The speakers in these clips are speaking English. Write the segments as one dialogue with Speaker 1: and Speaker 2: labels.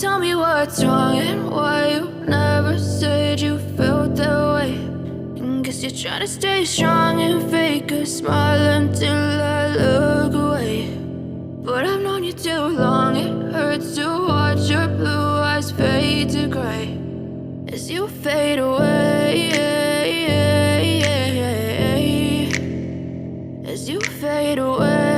Speaker 1: Tell me what's wrong and why you never said you felt that way. And guess you're trying to stay strong and fake a smile until I look away. But I've known you too long, it hurts to watch your blue eyes fade to gray as you fade away. As you fade away.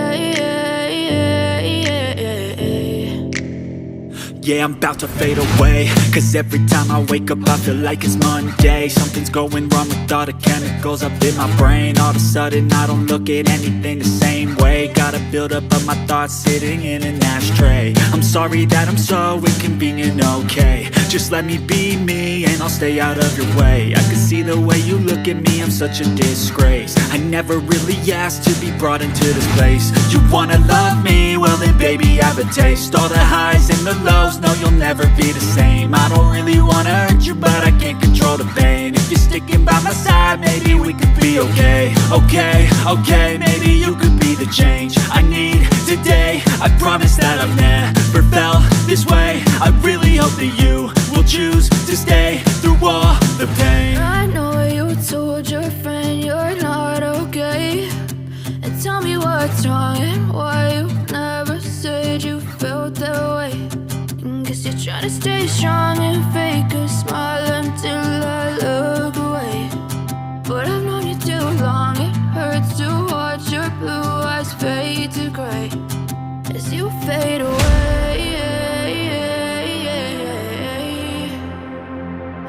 Speaker 2: Yeah, I'm about to fade away, cause every time I wake up I feel like it's Monday. Something's going wrong with all the chemicals up in my brain. All of a sudden I don't look at anything the same way. Got a buildup of my thoughts sitting in an ashtray. I'm sorry that I'm so inconvenient, okay. Just let me be me and I'll stay out of your way. I can see the way you look at me, I'm such a disgrace. I never really asked to be brought into this place. You wanna love me? Well then baby have a taste. All the highs and the lows, no, you'll never be the same. I don't really wanna hurt you, but I can't control the pain. If you're sticking by my side, maybe we could be okay. Okay, maybe you could be the change I need today. I promise that I've never felt this way. I really hope that you will choose to stay through all the pain.
Speaker 1: I know you told your friend you're not okay. And tell me what's wrong and why you never said you felt that way. Guess you're trying to stay strong and fake a smile until I look away. But I've known you too long, it hurts to watch your blue eyes fade to gray as you fade away.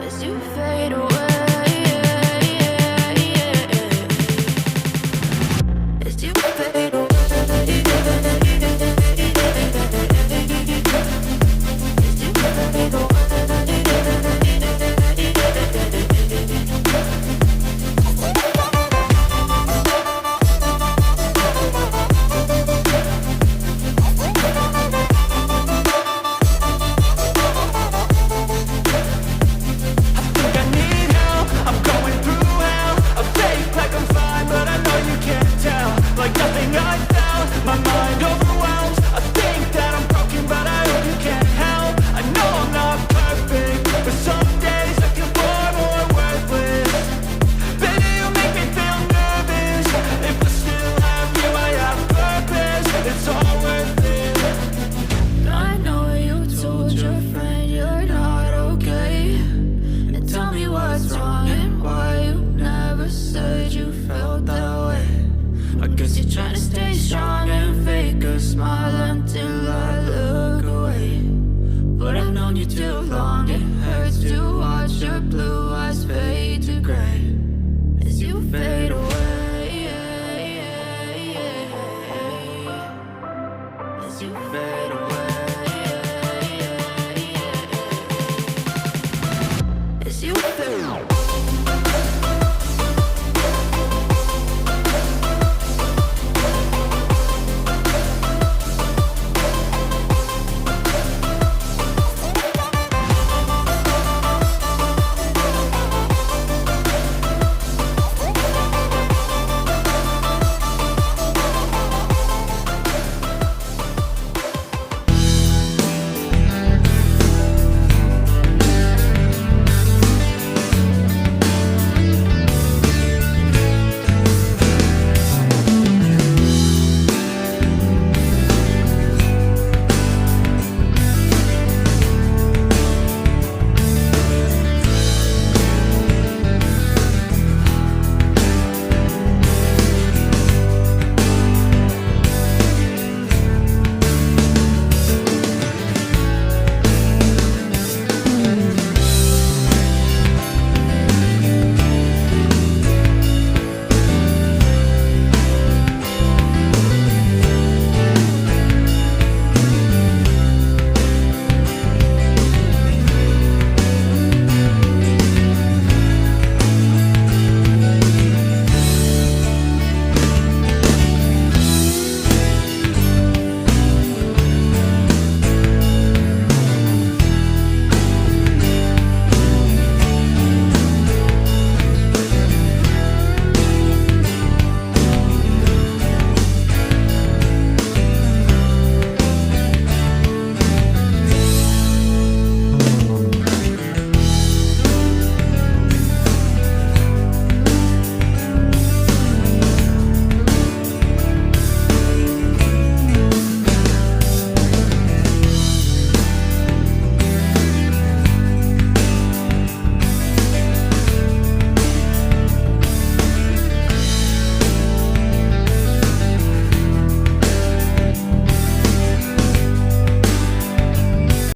Speaker 1: As you fade away. As you fade away. As you fade